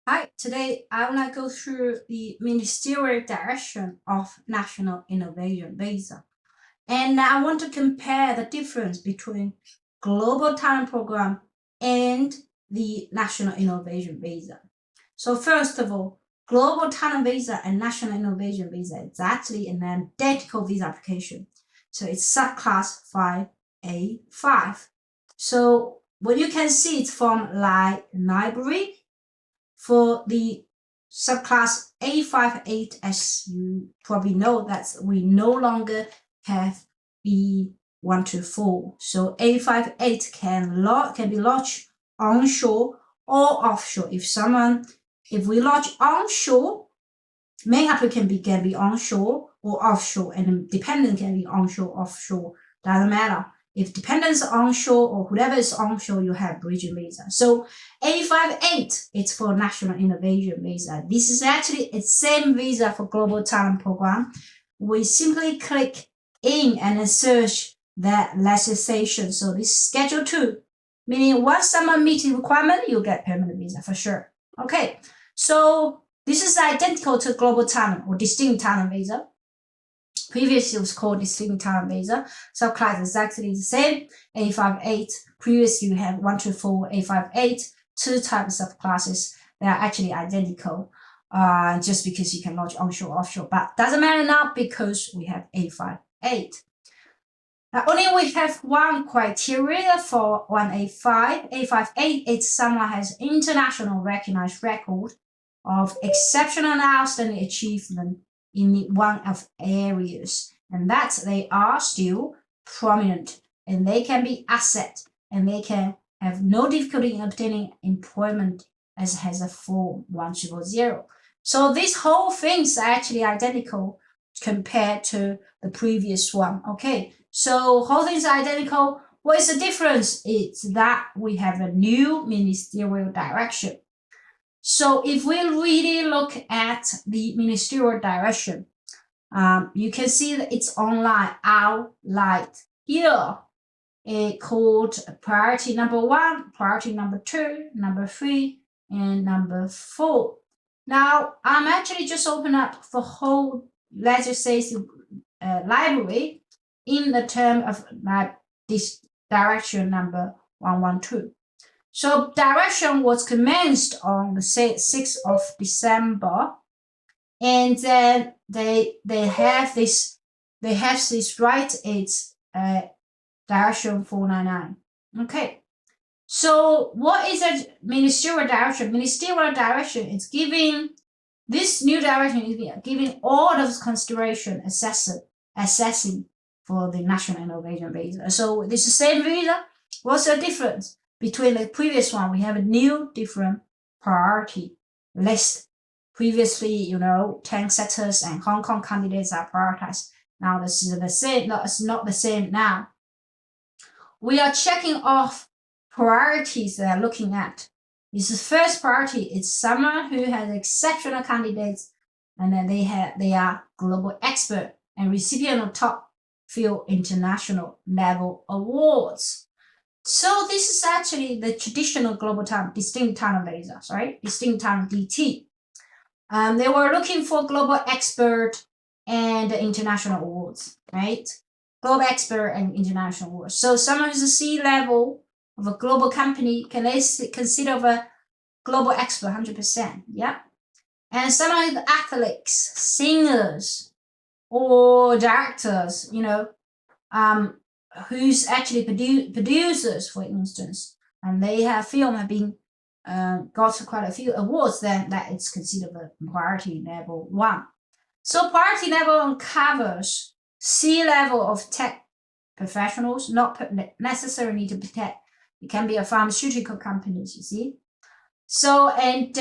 Hi, today I want to go through the Ministerial Direction of National Innovation Visa. And I want to compare the difference between Global Talent Program and the National Innovation Visa. So first of all, Global Talent Visa and National Innovation Visa is actually an identical visa application. So it's subclass 5A5. So what you can see it's from library for the subclass A58, as you probably know, that we no longer have B1 to 4. So A58 can be launched onshore or offshore. If we launch onshore, main applicant can be onshore or offshore, and dependent can be onshore, offshore, doesn't matter. If dependents onshore or whoever is onshore, you have bridging visa. So A58, it's for National Innovation Visa. This is actually the same visa for Global Talent Program. We simply click in and then search that legislation. So this is Schedule 2, meaning once someone meets the requirement, you get permanent visa for sure. Okay, so this is identical to Global Talent or Distinct Talent Visa. Previously, it was called Distinct Talent Visa. Subclass is exactly the same, A58. Previously, you have 1 to 4, A58, two types of classes. They are actually identical, just because you can launch onshore, offshore. But doesn't matter now because we have A58. Only we have one criteria for 1A5. A58 is someone has international recognized record of exceptional and outstanding achievement in one of areas, and that they are still prominent and they can be asset and they can have no difficulty in obtaining employment as has a form 100. So this whole thing is actually identical compared to the previous one. Okay, so whole thing is identical. What is the difference? It's that we have a new ministerial direction. So if we really look at the ministerial direction, you can see that it's online outlined here. It called priority number 1, priority number 2, number 3, and number 4. Now, I'm actually just open up the whole legislative library in the term of this direction number 112. So direction was commenced on the 6th of December, and then they have this right. It's direction 499. Okay. So what is a ministerial direction? Ministerial direction is giving this new direction is giving all those consideration assessing for the National Innovation Visa. So this is the same visa. What's the difference between the previous one? We have a new different priority list. Previously, 10 sectors and Hong Kong candidates are prioritized. Now this is the same. No, it's not the same now. We are checking off priorities that are looking at. This is first priority. It's someone who has exceptional candidates, and then they are global expert and recipient of top field international level awards. So this is actually the traditional global talent, distinct talent visas, right? Distinct talent DT. They were looking for global expert and international awards, right? Global expert and international awards. So someone who's a C-level of a global company can consider of a global expert 100%, yeah? And someone with athletes, singers, or directors, who's actually producers, for instance, and they have been got quite a few awards, then that it's considered a priority level 1. So priority level 1 covers C-level of tech professionals, not necessarily to be tech. It can be a pharmaceutical companies, you see. So and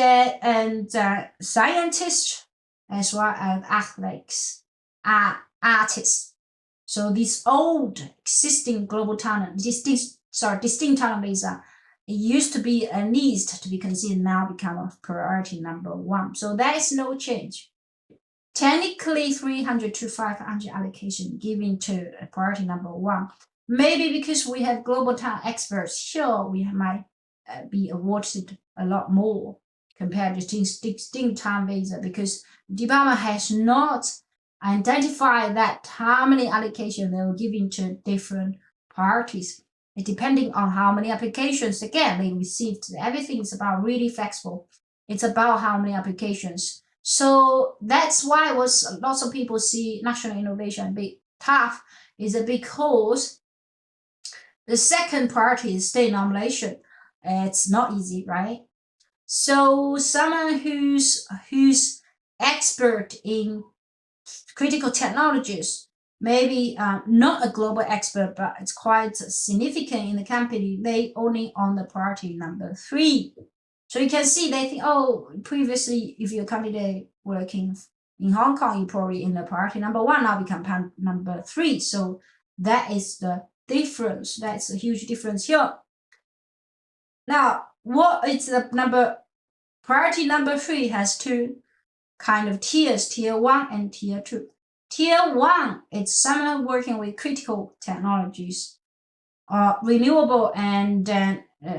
scientists as well as athletes, artists. So these old existing global talent, distinct talent visa, it used to be a least to be considered, now become a priority number 1. So there is no change. Technically 300 to 500 allocation given to a priority number 1. Maybe because we have global talent experts, sure, we might be awarded a lot more. compared to distinct time visa, because the department has not identified that how many allocation they were giving to different parties. And depending on how many applications, again, they received. Everything is about really flexible. It's about how many applications. So that's why lots of people see national innovation a bit tough, is because the second part is state nomination. It's not easy, right? So someone who's expert in critical technologies, maybe not a global expert, but it's quite significant in the company, they only on the party number 3. So you can see they think, oh, previously if your candidate working in Hong Kong, you probably in the party number 1, now become number 3. So that is the difference. That's a huge difference here. Now, what is the priority number 3 has 2 kind of tiers, tier 1 and tier 2. Tier 1, it's someone working with critical technologies, renewable and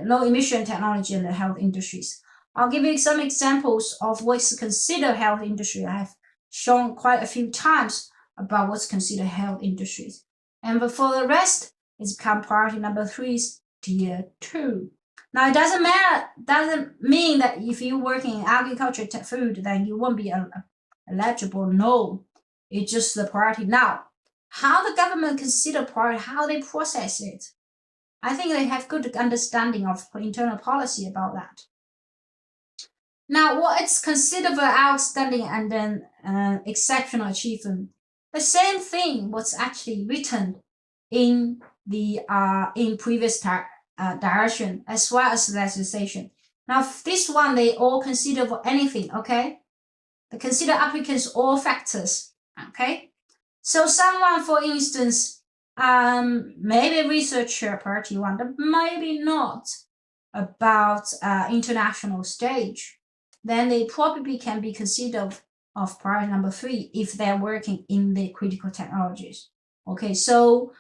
low emission technology in the health industries. I'll give you some examples of what's considered health industry. I have shown quite a few times about what's considered health industries. And for the rest, it's become priority number 3's tier 2. Now, it doesn't mean that if you work in agriculture food, then you won't be eligible. No, it's just the priority. Now, how the government consider priority, how they process it, I think they have good understanding of internal policy about that. Now, what is considered for outstanding and then exceptional achievement, the same thing was actually written in the in previous direction as well as legislation. Now, this one they all consider for anything, okay? They consider applicants all factors, okay? So someone, for instance, maybe researcher party 1, but maybe not about international stage, then they probably can be considered of priority number 3 if they're working in the critical technologies. Okay, so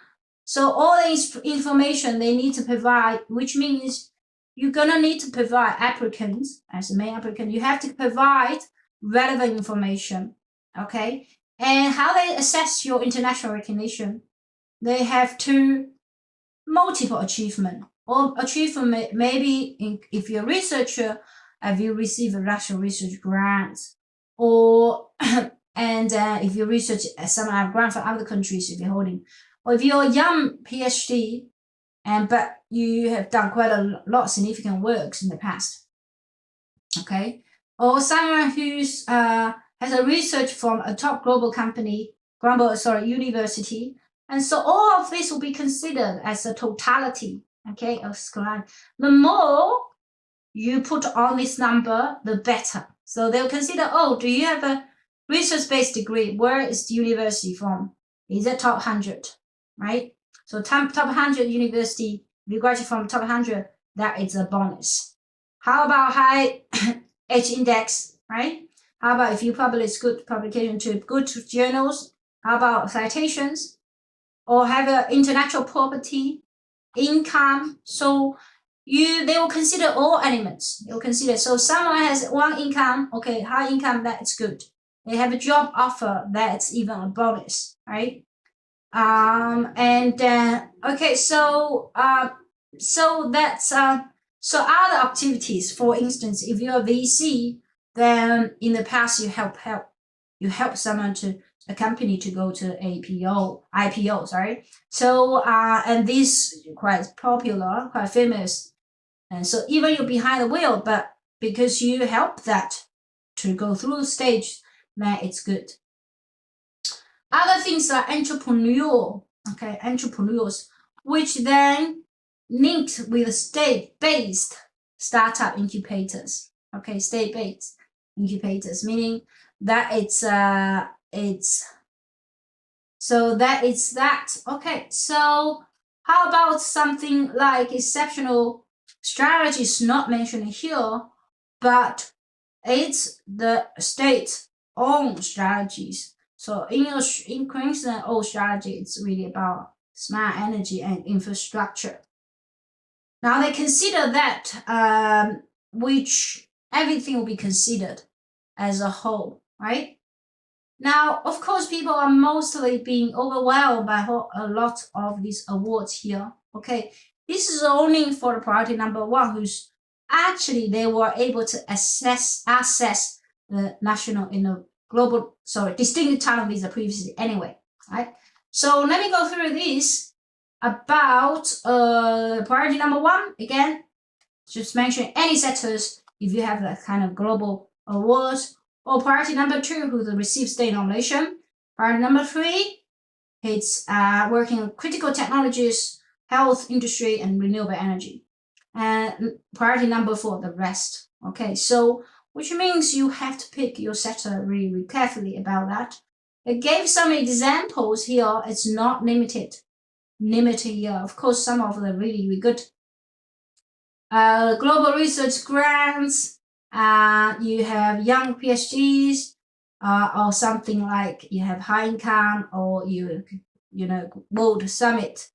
all the information they need to provide, which means you're gonna need to provide applicants as the main applicant. You have to provide relevant information, okay? And how they assess your international recognition, they have to multiple achievement or achievement. Maybe if you're a researcher, have you received a national research grant, or and if you research some grant from other countries if you're holding, or if you're a young PhD, but you have done quite a lot of significant works in the past, okay? Or someone who's has a research from a top global company, university, and so all of this will be considered as a totality, okay, of score. The more you put on this number, the better. So they'll consider, oh, do you have a research-based degree? Where is the university from? Is it top 100, right? So top 100 university, if you graduate from top 100, that is a bonus. How about high H index, right? How about if you publish good publication to good journals? How about citations? Or have an intellectual property, income? So they will consider all elements. They will consider, so someone has 1 income, okay, high income, that's good. They have a job offer, that's even a bonus, right? Okay, so that's so other activities. For instance, if you're a VC, then in the past you help someone a company to go to IPO, sorry. So and this quite popular, quite famous, and so even you're behind the wheel, but because you help that to go through the stage, then it's good. Other things are entrepreneurial, okay, entrepreneurs, which then linked with state-based startup incubators, okay, state-based incubators, meaning that it's so that it's that. Okay, so how about something like exceptional strategies not mentioned here, but it's the state-owned strategies. So in Queensland, old strategy, it's really about smart energy and infrastructure. Now they consider that which everything will be considered as a whole, right? Now, of course, people are mostly being overwhelmed by a lot of these awards here. Okay, this is only for the priority number 1, who's actually they were able to access the distinct talent visa previously anyway, right? So let me go through this about priority number 1 again. Just mention any sectors if you have that kind of global awards. Or priority number 2, who receive state nomination. Priority number 3, it's working on critical technologies, health industry, and renewable energy. And priority number 4, the rest. Okay, so which means you have to pick your sector really, really carefully about that. I gave some examples here. It's not limited here. Of course, some of them really, really good. Global research grants, you have young PhDs, or something like you have high income, or you know, World Summit,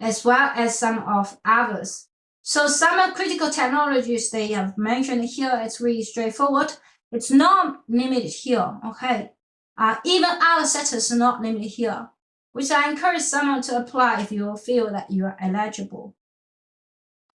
as well as some of others. So some of critical technologies they have mentioned here, it's really straightforward. It's not limited here, okay? Even other sectors are not limited here, which I encourage someone to apply if you feel that you are eligible.